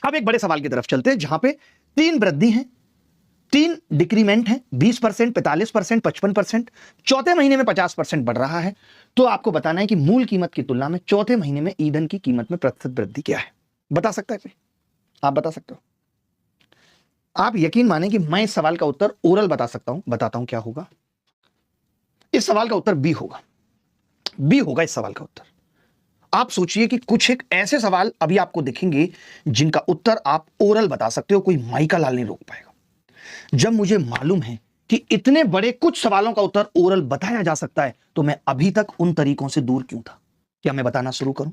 अब एक बड़े सवाल की तरफ चलते हैं जहां पे 3 वृद्धि हैं, 3 डिक्रीमेंट हैं, 20%, 45%, 55%, चौथे महीने में 50% बढ़ रहा है। तो आपको बताना है कि मूल कीमत की तुलना में चौथे महीने में ईंधन की कीमत में प्रतिशत वृद्धि क्या है। बता सकता है कोई? आप बता सकते हो? आप यकीन माने कि मैं इस सवाल का उत्तर ओरल बता सकता हूं। बताता हूं क्या होगा। इस सवाल का उत्तर बी होगा। बी होगा इस सवाल का उत्तर। आप सोचिए कि कुछ एक ऐसे सवाल अभी आपको दिखेंगे जिनका उत्तर आप ओरल बता सकते हो, कोई माइका लाल नहीं रोक पाएगा। जब मुझे मालूम है कि इतने बड़े कुछ सवालों का उत्तर ओरल बताया जा सकता है, तो मैं अभी तक उन तरीकों से दूर क्यों था? क्या मैं बताना शुरू करूं?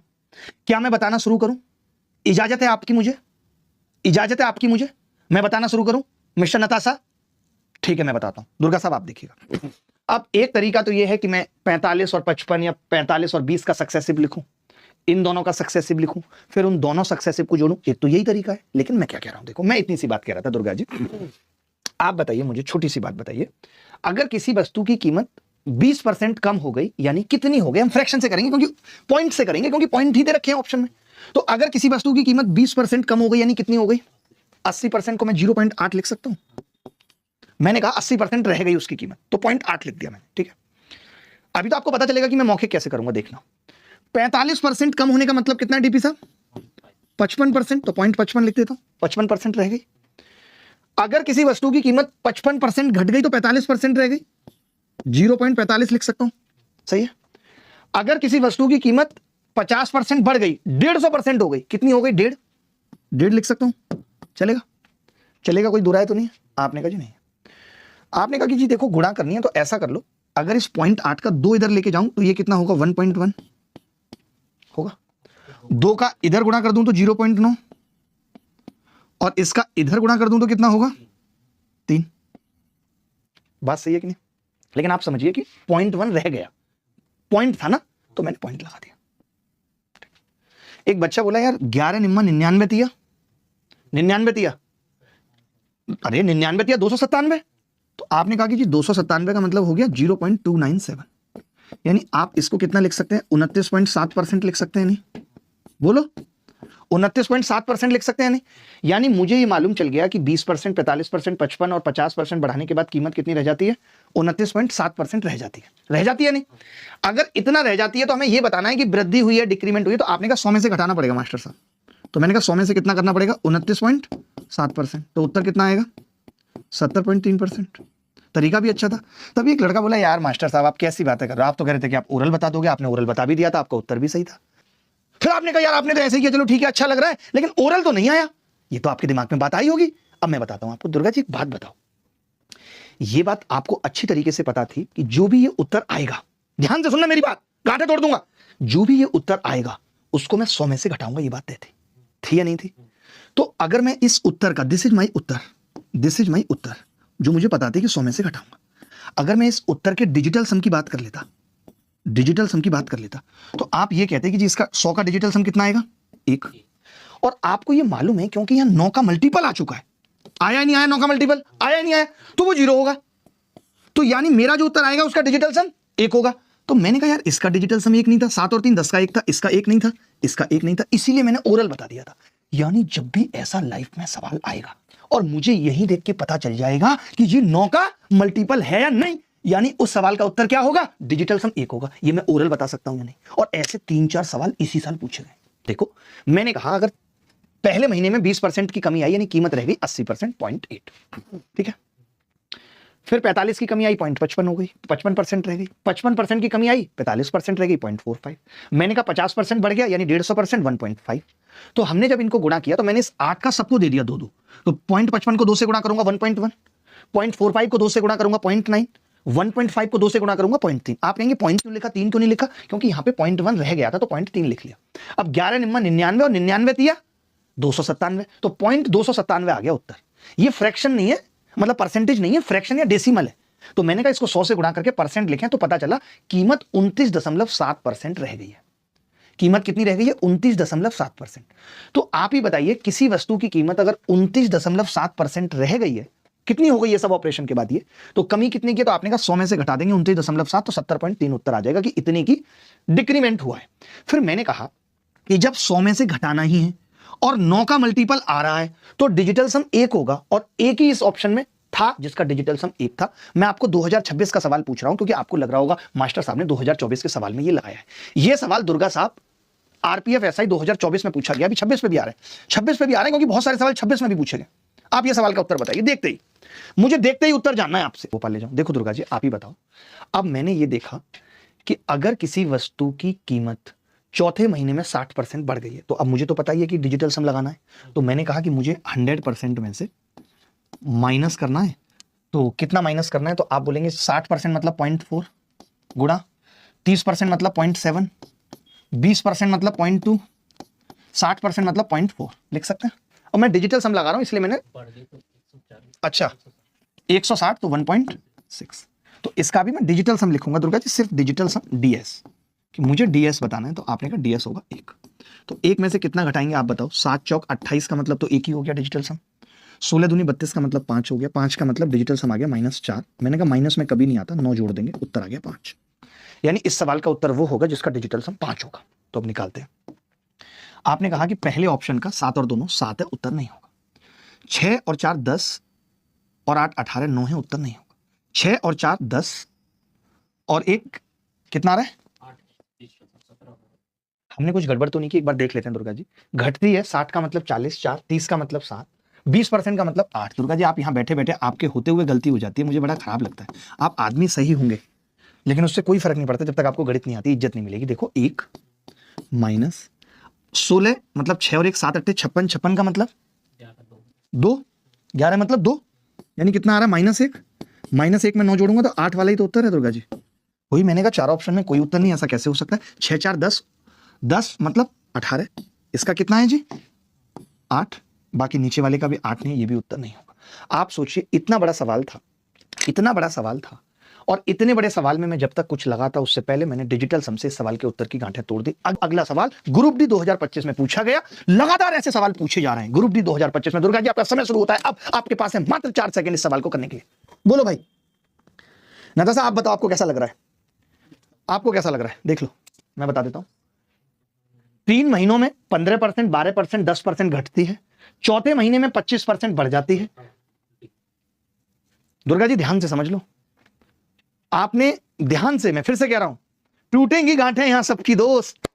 क्या मैं बताना शुरू करूं? इजाजत है आपकी मुझे? इजाजत है आपकी मुझे? मैं बताना शुरू करूं मिस्टर नताशा? ठीक है, मैं बताता हूं। दुर्गा साहब आप देखिएगा। अब एक तरीका तो यह है कि मैं 45 और 55 या 45 और 20 का सक्सेसिव लिखूं, इन दोनों का सक्सेसिव लिखूं, फिर उन दोनों सक्सेसिव को जोड़ूं। एक तो यही तरीका है। लेकिन मैं क्या कह रहा हूं, देखो मैं इतनी सी बात कह रहा था दुर्गा जी। आप बताइए मुझे, छोटी सी बात बताइए, अगर किसी वस्तु की कीमत 20% कम हो गई, यानी कितनी हो गई? हम फ्रैक्शन से करेंगे, क्योंकि पॉइंट से करेंगे, क्योंकि पॉइंट ही दे रखे हैं ऑप्शन में। तो अगर किसी वस्तु की कीमत 20% कम हो गई, यानी कितनी हो गई? 80% को मैं 0.8 लिख सकता हूं। मैंने कहा 80% रह गई उसकी कीमत, तो 0.8 लिख दिया मैंने। ठीक है, अभी तो आपको पता चलेगा कि मैं मौखिक कैसे करूंगा, देखना। 45% कम होने का मतलब कितना है डीपी साहब? 55%, तो 0.55 लिख देता हूं। 55% रह गई। अगर किसी वस्तु की कीमत 55% घट गई तो 45% रह गई, 0.45 लिख सकता हूं। सही है। अगर किसी वस्तु की कीमत 50% बढ़ गई, 150% हो गई, कितनी हो गई? 1.5 लिख सकता हूं। चलेगा? चलेगा? कोई दुराय तो नहीं है? आपने कहा जी नहीं। आपने कहा कि जी देखो गुणा करनी है तो ऐसा कर लो, अगर इस 0.8 का 2 इधर लेके जाऊं तो ये कितना होगा? 1.1 होगा। 2 का इधर गुणा कर दूं तो 0.9, और इसका इधर गुणा कर दूं तो कितना होगा? 3। बात सही है कि नहीं? लेकिन आप समझिए कि 0.1 रह गया, पॉइंट था ना, तो मैंने पॉइंट लगा दिया। एक बच्चा बोला यार 11 निम्मा 99 तिया, 99 तिया, अरे 99 तिया 297। तो आपने कहा कि जी 297 का मतलब हो गया 0.297, यानी आप इसको कितना लिख सकते हैं? 29.7% लिख सकते हैं। नहीं बोलो, 29.7% लिख सकते हैं। नहीं, यानी मुझे ये मालूम चल गया कि 20%, 45%, 55 और 50% बढ़ाने के बाद कीमत कितनी रह जाती है? 29.7% रह जाती है। रह जाती है नहीं? अगर इतना रह जाती है तो हमें यह बताना है कि वृद्धि हुई है, डिक्रीमेंट हुई है। तो आपने कहा 100 में से घटाना पड़ेगा मास्टर साहब। तो मैंने कहा 100 में से कितना करना पड़ेगा? 29.7%। तो उत्तर कितना आएगा? 70.3%। तरीका भी अच्छा था। तभी एक लड़का बोला यार मास्टर साहब आप कैसी बातें कर रहे हो, आप तो कह रहे थे कि आप ओरल बता दोगे, आपने ओरल बता भी दिया था, आपका उत्तर भी सही था। फिर आपने कहा यार आपने तो ऐसे ही किया, चलो ठीक है अच्छा लग रहा है, लेकिन ओरल तो नहीं आया। ये तो आपके दिमाग में बात आई होगी। अब मैं बताता हूं आपको। दुर्गा जी एक बात बताओ, ये बात आपको अच्छी तरीके से पता थी कि जो भी ये उत्तर आएगा, ध्यान से सुनना मेरी बात, गांठे तोड़ दूंगा, जो भी ये उत्तर आएगा उसको मैं 100 में से घटाऊंगा। ये बात तय थी या नहीं थी? तो अगर मैं इस उत्तर का, दिस इज माई उत्तर, दिस इज माई उत्तर, जो मुझे पता थी कि 100 में से घटाऊंगा, अगर मैं इस उत्तर के डिजिटल सम की बात कर लेता, डिजिटल सम की बात कर लेता, तो आप ये कहते कि जी इसका 100 का डिजिटल सम कितना आएगा? 1। और आपको ये मालूम है क्योंकि यहां 9 का मल्टीपल आ चुका है। आया नहीं आया? 9 का मल्टीपल आया नहीं आया, तो वो 0 होगा। तो यानी मेरा जो उत्तर आएगा उसका डिजिटल सम 1 होगा। तो मैंने कहा यार इसका डिजिटल सम 1 नहीं था, 7 और 3 10 का 1 था, इसका 1 नहीं था, इसका 1 नहीं था, इसीलिए मैंने ओरल बता दिया था। यानी जब भी ऐसा लाइफ में सवाल आएगा और मुझे यही देख के पता चल जाएगा कि ये 9 का मल्टीपल है या नहीं, यानी उस सवाल का उत्तर क्या होगा? डिजिटल सम 1 होगा। ये मैं ओरल बता सकता हूं या नहीं? और ऐसे 3-4 सवाल इसी साल पूछे गए। देखो मैंने कहा अगर पहले महीने में 20% की कमी आई, यानी कीमत रह गई 80%, 0.8। ठीक है। फिर 45 की कमी आई, 0.55 हो गई, 55% रह गई। 55% की कमी आई, 45% रह गई, 0.45। मैंने कहा 50% बढ़ गया, यानी 150%, 1.5। तो हमने जब इनको गुणा किया तो मैंने इस 8 का सबको दे दिया 2-2। तो 0.55 को 2 से गुणा करूंगा 1.1, 0.45 को 2 से गुणा करूंगा 0.9, 1.5 को 2 से गुणा करूंगा 0.3। आप कहेंगे पॉइंट क्यों लिखा, 3 क्यों नहीं लिखा? क्योंकि यहां पे 0.1 रह गया था तो 0.3 लिख लिया। अब 11 निम्मा 99 और 99 दिया 297, तो 0.297 आ गया उत्तर। ये फ्रैक्शन नहीं है, मतलब परसेंटेज नहीं है, फ्रैक्शन या डेसिमल है। तो मैंने कहा इसको 100 से गुणा करके परसेंट लिखें, तो पता चला कीमत 29.7% रह गई है। कीमत कितनी रह गई है? 29.7%। तो आप ही बताइए किसी वस्तु की कीमत अगर 29.7% रह गई है, कितनी हो गई है सब ऑपरेशन के बाद? ये तो कमी कितनी की? तो आपने कहा 100 में से घटा देंगे 29.7, तो 70.3 उत्तर आ जाएगा कि इतने की डिक्रीमेंट हुआ है। फिर मैंने कहा कि जब 100 में से घटाना ही है और 9 का मल्टीपल आ रहा है तो डिजिटल सम 1 होगा, और एक ही इस ऑप्शन में था जिसका डिजिटल सम 1 था। मैं आपको 2026 का सवाल पूछ रहा हूं क्योंकि आपको लग रहा होगा मास्टर साहब ने 2024 के सवाल में ये लगाया है। ये सवाल दुर्गा साहब आरपीएफ एसआई 2024 में पूछा गया, अभी 26 पे भी आ रहा है, 26 पे भी आ रहा है क्योंकि बहुत सारे सवाल 26 में भी पूछे गए। आप ये सवाल का उत्तर बताइए, देखते ही मुझे देखते ही उत्तर जानना है आपसे। भोपाल ले जाऊं, देखो दुर्गा जी आप ही बताओ। अब मैंने ये देखा कि अगर किसी वस्तु की कीमत चौथे महीने में 60% बढ़ गई है, तो अब मुझे तो पता ही है कि डिजिटल सम लगाना है, तो मैंने कहा कि मुझे 100% में से माइनस करना है। तो कितना माइनस करना है, तो आप बोलेंगे 60% मतलब 0.4 गुणा 30% मतलब 0.7, 20% मतलब 0.2, 60% मतलब 0.4 लिख सकते हैं। और मैं डिजिटल सम लगा रहा हूं इसलिए मैंने अच्छा 160 तो 1.6, तो इसका भी मैं डिजिटल सम लिखूंगा दुर्गा जी, सिर्फ डिजिटल सम डीएस, कि मुझे डीएस बताना है। तो आपने कहा डीएस होगा 1, तो 1 में से कितना घटाएंगे आप बताओ। 7 चौक 28 का मतलब तो 1 ही हो गया डिजिटल सम, 16 दूनी 32 का मतलब 5 हो गया, 5 का मतलब डिजिटल सम आ गया -4। मैंने कहा माइनस में कभी नहीं आता, 9 जोड़ देंगे, उत्तर आ गया 5। यानी इस सवाल का उत्तर वो होगा जिसका डिजिटल सम 5 होगा। तो अब निकालते हैं। आपने कहा कि पहले ऑप्शन का 7 और दोनों 7 है, उत्तर नहीं होगा। 6 और 4 10 और 8 18 9 है, उत्तर नहीं होगा। 6 और 4 10 और 1 कितना आ रहा है, हमने कुछ गड़बड़ तो नहीं की, एक बार देख लेते हैं दुर्गा जी। घटती है 60 का मतलब 40, 4 30 का मतलब 7, 20% का मतलब 8। दुर्गा जी आप यहां बैठे बैठे आपके होते हुए गलती हो जाती है, मुझे बड़ा खराब लगता है। आप आदमी सही होंगे लेकिन उससे कोई फर्क नहीं पड़ता जब तक आपको गणित नहीं आती, इज्जत नहीं मिलेगी। देखो 1 माइनस 16 मतलब 6 और 1 7 8 56, 56 का मतलब 2, 11 मतलब 2, यानी कितना आ रहा है -1। -1 में 9 जोड़ूंगा तो 8 वाला ही तो उत्तर है दुर्गा जी। वही मैंने कहा 4 ऑप्शन में कोई उत्तर नहीं, ऐसा कैसे हो सकता है। 6 4 10, 10 मतलब 18, इसका कितना है जी 8, बाकी नीचे वाले का भी 8 नहीं, ये भी उत्तर नहीं होगा। आप सोचिए इतना बड़ा सवाल था, इतना बड़ा सवाल था, और इतने बड़े सवाल में मैं जब तक कुछ लगाता उससे पहले मैंने डिजिटल सम से इस सवाल के उत्तर की गांठें तोड़ दी। अगला सवाल ग्रुप डी 2025 में पूछा गया, लगातार ऐसे सवाल पूछे जा रहे हैं ग्रुप डी 2025 में। दुर्गा जी आपका समय शुरू होता है, अब आपके पास है मात्र 4 सेकंड इस सवाल को करने के लिए। बोलो भाई नताशा, आप बताओ आपको कैसा लग रहा है, आपको कैसा लग रहा है, देख लो मैं बता देता हूं। 3 महीनों में 15%, 12%, 10% घटती है, चौथे महीने में 25% बढ़ जाती है। दुर्गा जी ध्यान से समझ लो, आपने ध्यान से, मैं फिर से कह रहा हूं, टूटेंगी गांठें यहां सबकी दोस्त।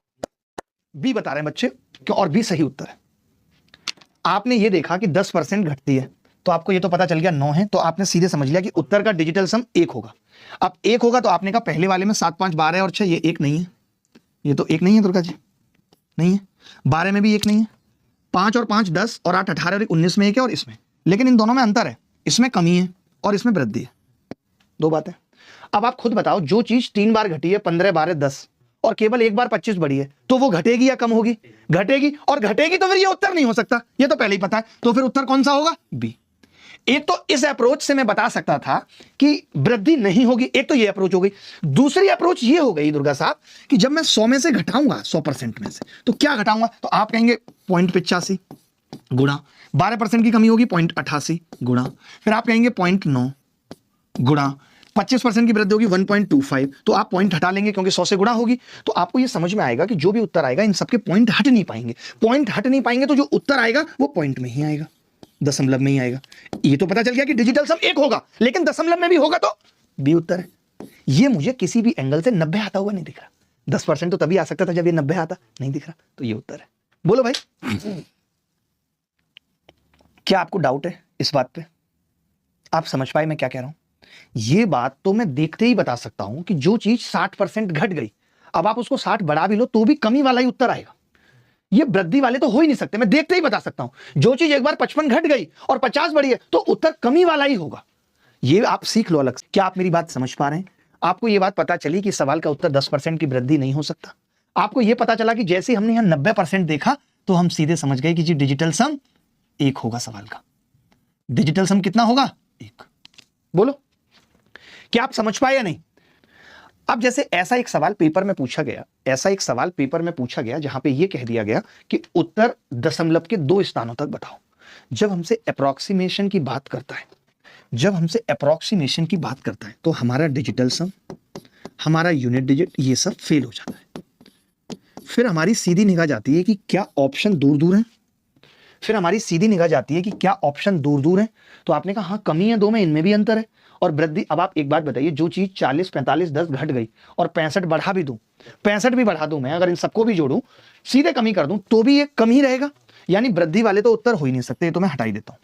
बी बता रहे हैं बच्चे क्यों, और बी सही उत्तर है। आपने ये देखा कि 10% घटती है, तो आपको ये तो पता चल गया 9 है, तो आपने सीधे समझ लिया कि उत्तर का डिजिटल सम 1 होगा। अब 1 होगा तो आपने कहा पहले वाले में 7 5 12 और 6, ये 1 नहीं है, ये तो 1 नहीं है दुर्गा जी, नहीं है। 12 में भी 1 नहीं है, 5 और 5 10 और 8 18 और 19 में 1 है और इसमें, लेकिन इन दोनों में अंतर है, इसमें कमी है और इसमें वृद्धि है, 2 बातें। अब आप खुद बताओ, जो चीज 3 बार घटी है 15 12 10 और केवल 1 बार 25 बढ़ी है, तो वो घटेगी या कम होगी, घटेगी, और घटेगी तो फिर ये उत्तर नहीं हो सकता, ये तो पहले ही पता है। तो फिर उत्तर कौन सा होगा, बी। एक तो इस अप्रोच से मैं बता सकता था कि वृद्धि नहीं होगी, एक तो ये अप्रोच हो गई। दूसरी अप्रोच ये हो गई दुर्गा साहब कि जब मैं 100 में से घटाऊंगा, 100% में से, तो क्या घटाऊंगा, तो आप कहेंगे 0.85 गुणा 12% की कमी होगी 0.88 गुणा, फिर आप कहेंगे 0.9 गुणा 25% की वृद्धि होगी 1.25, तो आप पॉइंट हटा लेंगे क्योंकि 100 से गुणा होगी। तो आपको ये समझ में आएगा कि जो भी उत्तर आएगा इन सबके पॉइंट हट नहीं पाएंगे, पॉइंट हट नहीं पाएंगे तो जो उत्तर आएगा वो पॉइंट में ही आएगा, दशमलव में ही आएगा। ये तो पता चल गया कि डिजिटल सम 1 होगा, लेकिन दशमलव में भी होगा तो बी उत्तर है। ये मुझे किसी भी एंगल से 90 आता हुआ नहीं दिख रहा। 10% तो तभी आ सकता था जब ये 90 आता, नहीं दिख रहा, तो ये उत्तर है। बोलो भाई क्या आपको डाउट है इस बात पे, आप समझ पाए मैं क्या कह रहा हूं। ये बात तो मैं देखते ही बता सकता हूं कि जो चीज 60% घट गई, अब आप उसको 60 बढ़ा भी लो तो भी कमी वाला ही उत्तर आएगा, ये वृद्धि वाले तो हो ही नहीं सकते। मैं देखते ही बता सकता हूं, जो चीज एक बार 55 घट गई और 50 बढ़ी है तो उत्तर कमी वाला ही होगा। ये आप सीख लो अलग से। क्या आप मेरी बात समझ पा रहे हैं, आपको ये बात पता चली कि सवाल का उत्तर 10% की वृद्धि नहीं हो सकता। आपको यह पता चला कि जैसे हमने यहां 90% देखा तो हम सीधे समझ गए कि जी डिजिटल सम 1 होगा, सवाल का डिजिटल सम कितना होगा, 1। बोलो क्या आप समझ पाए या नहीं। अब जैसे ऐसा एक सवाल पेपर में पूछा गया, ऐसा एक सवाल पेपर में पूछा गया जहां पे यह कह दिया गया कि उत्तर दशमलव के 2 स्थानों तक बताओ। जब हमसे अप्रोक्सीमेशन की बात करता है, जब हमसे अप्रोक्सीमेशन की बात करता है तो हमारा डिजिटल सम, हमारा यूनिट डिजिट, ये सब फेल हो जाता है। फिर हमारी सीधी निगाह जाती है कि क्या ऑप्शन दूर दूर हैं, फिर हमारी सीधी निगाह जाती है कि क्या ऑप्शन दूर दूर है, तो आपने कहा हाँ कमी है दो में, इनमें भी अंतर है और वृद्धि। अब आप एक बात बताइए, जो चीज 40 45 10 घट गई और 65 बढ़ा भी दूं, 65 भी बढ़ा दूं मैं, अगर इन सबको भी जोड़ूं, सीधे कमी कर दूं, तो भी ये कम ही रहेगा, यानी वृद्धि वाले तो उत्तर हो ही नहीं सकते। ये तो मैं हटा ही देता हूं।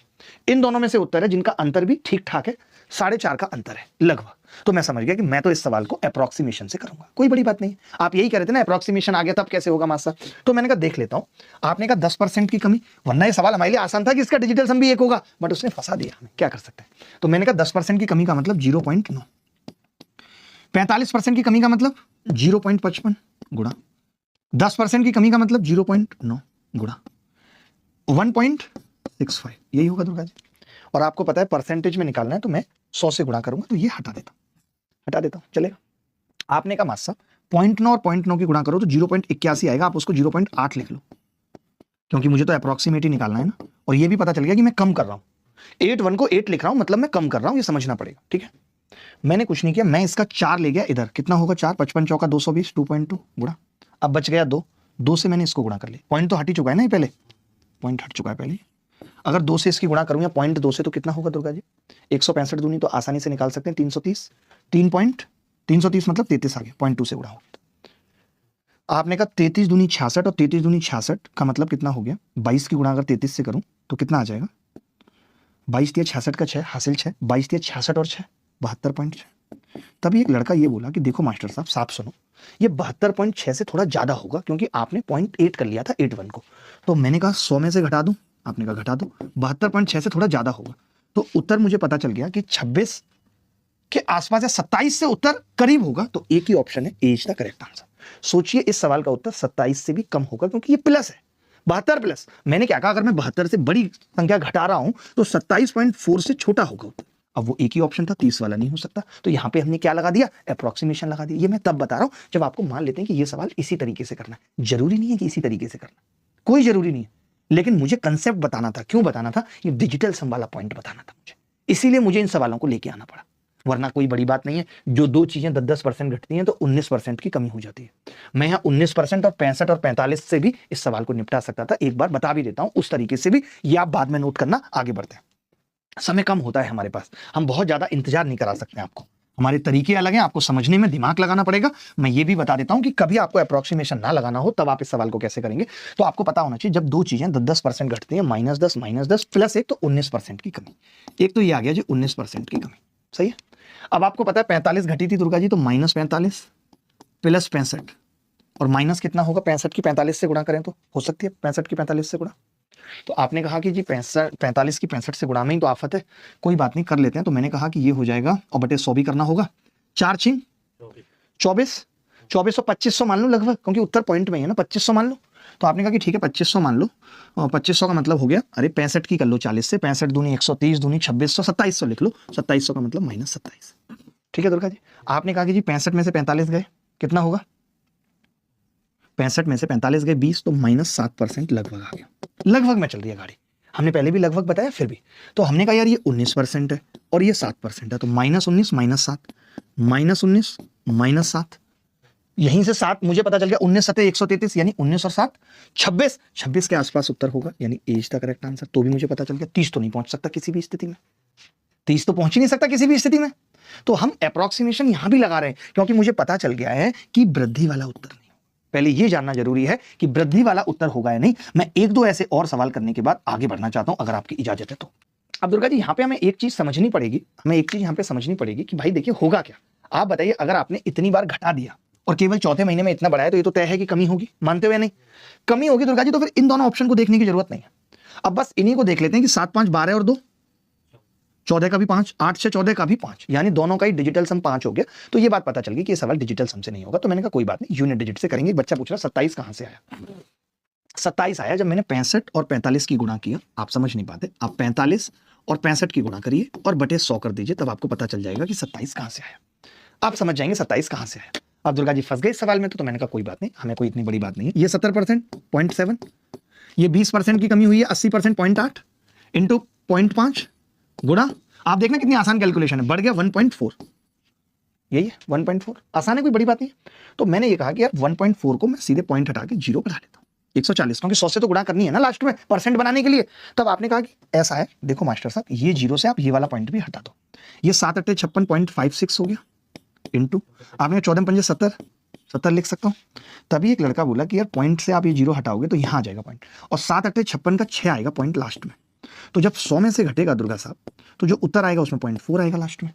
इन दोनों में से उत्तर है जिनका अंतर भी ठीक ठाक है, 4.5 का अंतर है लगभग। तो मैं समझ गया कि मैं तो इस सवाल को अप्रोक्सीमेशन से करूंगा, कोई बड़ी बात नहीं। आप यही कह रहे थे ना अप्रोक्सीमेशन आ गया तब कैसे होगा मास्टर, तो मैंने कहा देख लेता हूं। आपने कहा 10% की कमी, वरना ये सवाल हमारे लिए आसान था कि इसका डिजिटल सम भी 1 होगा, बट उसने फंसा दिया हमें, क्या कर सकते हैं। तो मैंने कहा 10% की कमी का मतलब 0.9, 45% की कमी का मतलब 0.55 गुणा 10% की कमी का मतलब 0.9 गुणा 1.65, यही होगा दुर्गा जी। और आपको पता है परसेंटेज में निकालना है तो मैं 100 से गुणा करूंगा, तो ये हटा देता हूं, चलेगा। आपने कहा मास्टर 0.9 और 0.9 की गुणा करो तो 0.81 आएगा, आप उसको 0.8 लिख लो, क्योंकि मुझे तो अप्रोक्सीमेट ही निकालना है ना। और ये भी पता चल गया कि मैं कम कर रहा हूं, 8 को 8 लिख रहा हूं, मतलब मैं कम कर रहा हूं, ये समझना पड़ेगा, ठीक है। मैंने कुछ नहीं किया, मैं इसका 4 ले गया इधर, कितना होगा 4, 55 चौका 220, 2.2 गुणा, अब बच गया 2 से मैंने इसको गुणा कर लिया, पॉइंट तो हट ही चुका है ना, पहले पॉइंट हट चुका है पहले। अगर 2 से इसकी गुणा करूं या 0.2 से, तो कितना होगा दुर्गा जी, 165 दूनी तो आसानी से निकाल सकते हैं 330, 330 मतलब 33 आ गया, 0.2 से गुणा होगा। आपने कहा 33 दूनी 66 और 33 दूनी 66 का मतलब कितना हो गया, 22 की गुणा अगर 33 से करूं तो कितना आ जाएगा, 22 या 66 का 6 हासिल 6, 22 या 66 और 6 72.6। तभी एक लड़का ये बोला कि देखो मास्टर साहब साफ सुनो, ये 72.6 से थोड़ा ज्यादा होगा, क्योंकि आपने 0.8 कर लिया था 81 को। तो मैंने कहा 100 में से घटा दूं, आपने कहा घटा दो, 72.6 से थोड़ा ज्यादा होगा, तो उत्तर मुझे पता चल गया कि 26 के आसपास या 27 से उत्तर करीब होगा। तो एक ही ऑप्शन है, ए इज द करेक्ट आंसर। सोचिए इस सवाल का उत्तर 27 से भी कम होगा, क्योंकि ये प्लस है, 72 प्लस। मैंने क्या कहा, अगर मैं 72 से बड़ी संख्या घटा रहा हूं तो 27.4 से छोटा होगा। अब वो एक ही ऑप्शन था, 30 वाला नहीं हो सकता, तो यहां पे हमने क्या लगा दिया, अप्रोक्सीमेशन लगा दिया। ये मैं तब बता रहा हूं जब आपको मान लेते हैं कि ये सवाल इसी तरीके से करना है। जरूरी नहीं है कि इसी तरीके से करना, कोई जरूरी नहीं है, लेकिन मुझे कंसेप्ट बताना था। क्यों बताना था, ये डिजिटल सम वाला पॉइंट बताना था मुझे, इसीलिए मुझे इन सवालों को लेके आना पड़ा, वरना कोई बड़ी बात नहीं है। जो दो चीजें 10-10% घटती हैं तो 19% की कमी हो जाती है। मैं यहाँ 19% और 65 और 45 से भी इस सवाल को निपटा सकता था, एक बार बता भी देता हूं उस तरीके से भी, ये आप बाद में नोट करना। आगे बढ़ते हैं, समय कम होता है हमारे पास, हम बहुत ज्यादा इंतजार नहीं करा सकते आपको, हमारे तरीके अलग हैं, आपको समझने में दिमाग लगाना पड़ेगा। मैं ये भी बता देता हूं कि कभी आपको अप्रोक्सीमेशन ना लगाना हो तब आप इस सवाल को कैसे करेंगे। तो आपको पता होना चाहिए, जब दो चीजें 10-10% घटती हैं, -10 प्लस 1 तो 19% की कमी। एक तो ये आ गया जी 19% की कमी, सही है। अब आपको पता है 45 घटी थी दुर्गा जी, तो -45 प्लस 65, और माइनस कितना होगा 65 की 45 से गुणा करें तो हो सकती है 65 की 45 से गुणा। तो आपने कहा कि जी 45 की 65 से गुणा में ही तो आफत है, कोई बात नहीं कर लेते हैं। तो मैंने कहा कि ये हो जाएगा, और बटे 100 भी करना होगा, 4 छीन 24, 2400 2500 मान लो लगभग, क्योंकि उत्तर पॉइंट में है ना, 2500 मान लो। तो आपने कहा कि ठीक है 2500 मान लो, और 2500 का मतलब हो गया, अरे 65 की कर लो 40 से, 65 दूनी 130 दूनी 2600, 2700 लिख लो, 2700 का मतलब -27। ठीक है दुर्गा जी। आपने कहा कि जी 65 में से 45 गए, कितना होगा, 65 में से 45 गए 20, तो -7% लगभग आ गया। लगभग में चल रही है गाड़ी, हमने पहले भी लगभग बताया फिर भी। तो हमने कहा यार ये 19% है और ये 7% है, तो -19 -7, -19 -7, यहीं से 7 मुझे पता चल गया, 19 7 133, यानी 19 और 7 26 के आसपास उत्तर होगा, यानी ए इज द करेक्ट आंसर। तो भी मुझे पता चल गया 30 तो नहीं पहुंच सकता किसी भी स्थिति में, 30 तो पहुंच ही नहीं सकता किसी भी स्थिति में। तो हम अप्रोक्सीमेशन यहां भी लगा रहे हैं, क्योंकि मुझे पता चल गया है कि वृद्धि वाला उत्तर नहीं। पहले ये जानना जरूरी है कि वृद्धि वाला उत्तर होगा या नहीं। मैं एक दो ऐसे और सवाल करने के बाद आगे बढ़ना चाहता हूं, अगर आपकी इजाजत है तो। अब दुर्गा जी यहाँ पे हमें एक चीज समझनी पड़ेगी, कि भाई देखिए होगा क्या। आप बताइए, अगर आपने इतनी बार घटा दिया और केवल चौथे महीने में इतना बढ़ाया, तो ये तो तय है कि कमी होगी, मानते हो या नहीं, कमी होगी दुर्गा जी। तो फिर इन दोनों ऑप्शन को देखने की जरूरत नहीं है, अब बस इन्हीं को देख लेते हैं कि 7 5 12 और 2 14 का भी 5, 8 6 14 का भी 5, यानी दोनों का ही डिजिटल सम 5 हो गया। तो ये बात पता चल गई कि ये सवाल डिजिटल सम से नहीं होगा। तो मैंने कहा कोई बात नहीं, यूनिट डिजिट से करेंगे। बच्चा पूछ रहा 27 कहां से आया, 27 आया जब मैंने 65 और 45 की गुणा किया। आप समझ नहीं पाते, आप 45 और 65 की गुणा करिए और बटे 100 कर दीजिए, तब आपको पता चल जाएगा कि 27 कहां से आया। आप समझ जाएंगे 27 कहां से आया। अब दुर्गा जी फंस गए इस सवाल में, तो मैंने कहा कोई बात नहीं, हमें कोई इतनी बड़ी बात नहीं है। ये 70% 0.7, ये 20% की कमी हुई है 80% 0.8 इंटू 0.5 गुणा, आप देखना कितनी आसान कैलकुलेशन है, बढ़ गया 1.4, यही है 1.4, आसान है, कोई बड़ी बात नहीं। तो मैंने ये कहा कि यार 1.4 को मैं सीधे पॉइंट हटा के 0 बढ़ा लेता हूं, 140, क्योंकि 100 से तो गुणा करनी है ना लास्ट में परसेंट बनाने के लिए। तब आपने कहा कि ऐसा है, देखो मास्टर साहब ये 0 से आप ये वाला पॉइंट भी हटा दो, ये 7 8 56.56 हो गया इंटू आपने 14 पंजे 70 लिख सकता हूँ। तभी एक लड़का बोला कि यार पॉइंट से आप ये 0 हटाओगे तो यहाँ आ जाएगा पॉइंट, और 7 8 56 का 6 आएगा पॉइंट लास्ट में। तो जब 100 में से घटेगा दुर्गा साहब, तो जो उत्तर आएगा उसमें 0.4 आएगा लास्ट में।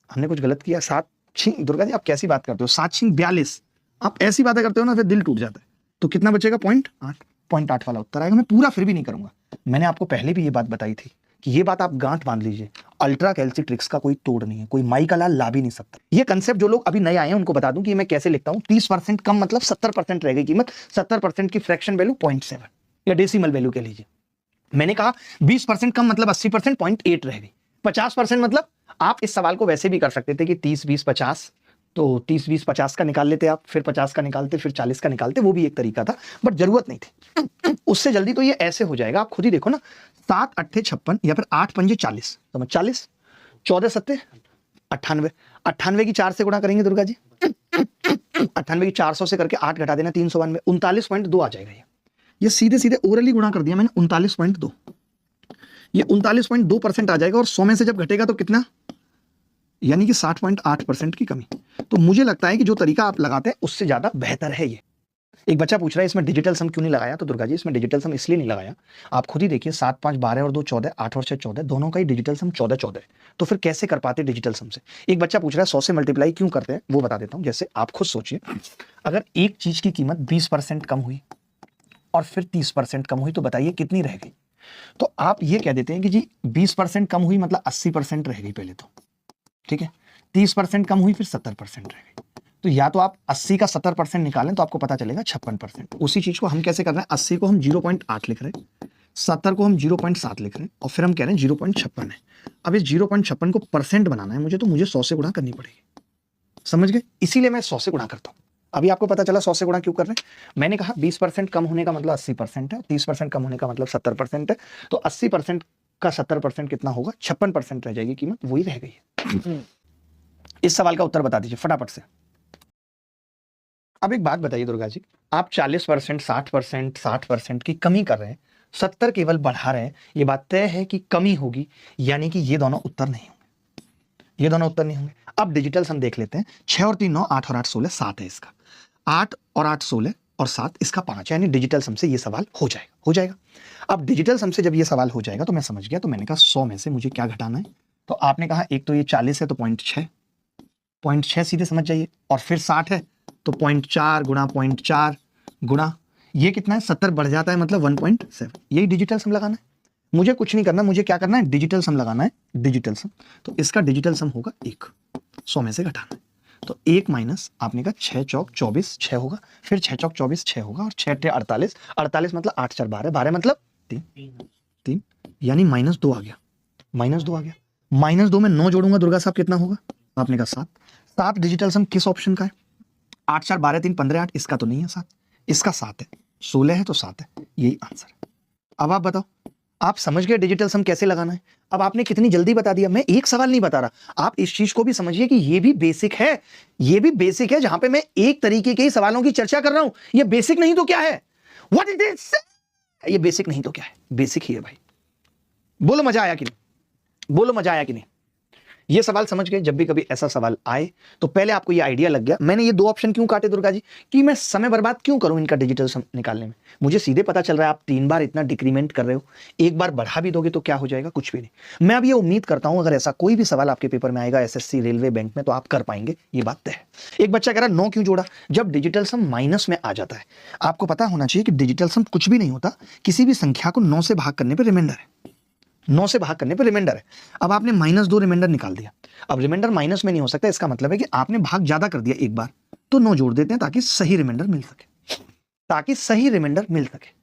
हमने कुछ गलत किया? 7 छिंग दुर्गा जी आप कैसी बात करते हो, 7 छिंग 42, आप ऐसी बातें करते हो ना, फिर दिल टूट जाता है। तो कितना बचेगा? 0.8 वाला उत्तर आएगा। मैं पूरा फिर भी नहीं करूंगा, मैंने आपको पहले भी ये बात बताई थी कि ये बात आप गांठ बांध लीजिए, अल्ट्रा कैल्सिट्रिक्स का कोई तोड़ नहीं है, कोई माई का लाल ला भी नहीं सकता। ये कंसेप्ट जो लोग अभी नए आए हैं उनको बता दूं कि मैं कैसे लिखता हूं। 30% कम मतलब 70% रह गई कीमत, 70% की फ्रैक्शन वैल्यू 0.7 या डेसिमल वैल्यू कह लीजिए। मैंने कहा 20% कम मतलब 80%, 0.8 रह गई। 50% मतलब आप इस सवाल को वैसे भी कर सकते थे कि 30 20 50, तो 30 20 50 का निकाल लेते आप, फिर 50 का निकालते, फिर 40 का निकालते, वो भी एक तरीका था, बट जरूरत नहीं थी। उससे जल्दी तो ये ऐसे हो जाएगा, आप खुद ही देखो ना, 7 8 56 या फिर 8 पंजे 40, तो 40, 14 7 98, 98 की 4 से गुणा करेंगे दुर्गा जी, 98 की 400 से करके 8 घटा देना 392, 39.2 आ जाएगा। ये सीधे सीधे ओरली गुणा कर दिया मैंने, 39.2, ये 39.2% आ जाएगा। और 100 में से जब घटेगा तो कितना, यानी कि 60.8% की कमी। तो मुझे लगता है कि जो तरीका आप लगाते हैं उससे ज्यादा बेहतर है ये। एक बच्चा पूछ रहा है इसमें डिजिटल सम क्यों नहीं लगाया, तो दुर्गा जी इसमें डिजिटल सम इसलिए नहीं लगाया, आप खुद ही देखिए 7 5 12 और 2 14, 8 और 6 14, दोनों का ही डिजिटल सम 14 14 है। तो फिर कैसे कर पाते डिजिटल सम से? एक बच्चा पूछ रहा है 100 से मल्टीप्लाई क्यों करते हैं, वो बता देता हूं। जैसे आप खुद सोचिए, अगर एक चीज की कीमत 20% कम हुई और फिर 30% कम हुई, तो बताइए कितनी रह गई? तो आप ये कह देते हैं कि जी 20% कम हुई मतलब 80% रह गई पहले तो, ठीक है, 30% कम हुई फिर 70% रह गई। तो या तो आप 80 का 70% निकालें तो आपको पता चलेगा 56%। उसी चीज को हम कैसे कर रहे हैं, 80 को हम 0.8 लिख रहे हैं, 70 को हम 0.7 लिख रहे हैं, और फिर हम कह रहे हैं 0.56 है। अब इस 0.56 को परसेंट बनाना है मुझे, तो मुझे 100 से गुणा करनी पड़ेगी, समझ गए? इसीलिए मैं 100 से गुणा करता हूं। अभी आपको पता चला 100 से गुणा क्यों कर रहे हैं। मैंने कहा 20% कम होने का मतलब 80% है, 30% कम होने का मतलब 70% है, तो 80% का 70% कितना होगा, 56% रह जाएगी कीमत, वही रह गई है। इस सवाल का उत्तर बता दीजिए फटाफट से। अब एक बात बताइए दुर्गा जी, आप 40% 60% 60% की कमी कर रहे हैं, 70 केवल बढ़ा रहे हैं, ये बात तय है कि कमी होगी, यानी कि ये दोनों उत्तर नहीं होंगे, ये दोनों उत्तर नहीं होंगे। अब डिजिटल सम देख लेते हैं। 6 और 3 9, 8 और 8 16, 7 है इसका, 8 और 8 16 और 7 इसका 5, यानी डिजिटल सम से ये सवाल हो जाएगा। अब डिजिटल सम से जब ये सवाल हो जाएगा तो मैं समझ गया। तो मैंने कहा 100 में से मुझे क्या घटाना है, तो आपने कहा एक तो ये 40 है तो 0.6 सीधे समझ जाइए, और फिर 60 है तो 0.4 गुणा 0.4 गुणा ये कितना है, 70 बढ़ जाता है मतलब 1.7। यही डिजिटल सम लगाना है, मुझे कुछ नहीं करना, मुझे क्या करना है, डिजिटल सम लगाना है, डिजिटल सम। तो इसका डिजिटल सम होगा 1, 100 में से घटाना है, तो 1 माइनस आपने कहा 6 चौक 24 6 होगा, फिर 6 चौक 24 6 होगा, और 6 टे 48, 48 मतलब 8 4 12, 12 मतलब 3, यानी -2 आ गया, -2 आ गया। -2 में 9 जोड़ूंगा दुर्गा साहब, कितना होगा? आपने कहा 7 डिजिटल सम किस ऑप्शन का है? 8 4 12 3 15 8, इसका तो नहीं है 7, इसका 7 है, 16 है तो 7 है, यही आंसर है। अब आप बताओ, आप समझ गए डिजिटल सम कैसे लगाना है? अब आपने कितनी जल्दी बता दिया। मैं एक सवाल नहीं बता रहा, आप इस चीज को भी समझिए कि ये भी बेसिक है, ये भी बेसिक है, जहां पे मैं एक तरीके के ही सवालों की चर्चा कर रहा हूं। ये बेसिक नहीं तो क्या है? What it is? ये बेसिक नहीं तो क्या है? बेसिक ही है भाई। बोलो मजा आया कि नहीं, बोलो मजा आया कि नहीं? ये सवाल समझ गए, जब भी कभी ऐसा सवाल आए तो पहले आपको ये आइडिया लग गया। मैंने ये 2 ऑप्शन क्यों काटे दुर्गा जी, कि मैं समय बर्बाद क्यों करूं इनका डिजिटल सम निकालने में। मुझे सीधे पता चल रहा है आप 3 बार इतना डिक्रीमेंट कर रहे हो, एक बार बढ़ा भी दोगे तो क्या हो जाएगा, कुछ भी नहीं। मैं अब ये उम्मीद करता हूं अगर ऐसा कोई भी सवाल आपके पेपर में आएगा एसएससी रेलवे बैंक में, तो आप कर पाएंगे, ये बात तय है। एक बच्चा कह रहा 9 क्यों जोड़ा, जब डिजिटल सम माइनस में आ जाता है। आपको पता होना चाहिए कि डिजिटल सम कुछ भी नहीं होता, किसी भी संख्या को 9 से भाग करने पर रिमाइंडर है, 9 से भाग करने पर रिमाइंडर है। अब आपने -2 रिमाइंडर निकाल दिया, अब रिमाइंडर माइनस में नहीं हो सकता, इसका मतलब है कि आपने भाग ज्यादा कर दिया एक बार, तो 9 जोड़ देते हैं ताकि सही रिमाइंडर मिल सके, ताकि सही रिमाइंडर मिल सके।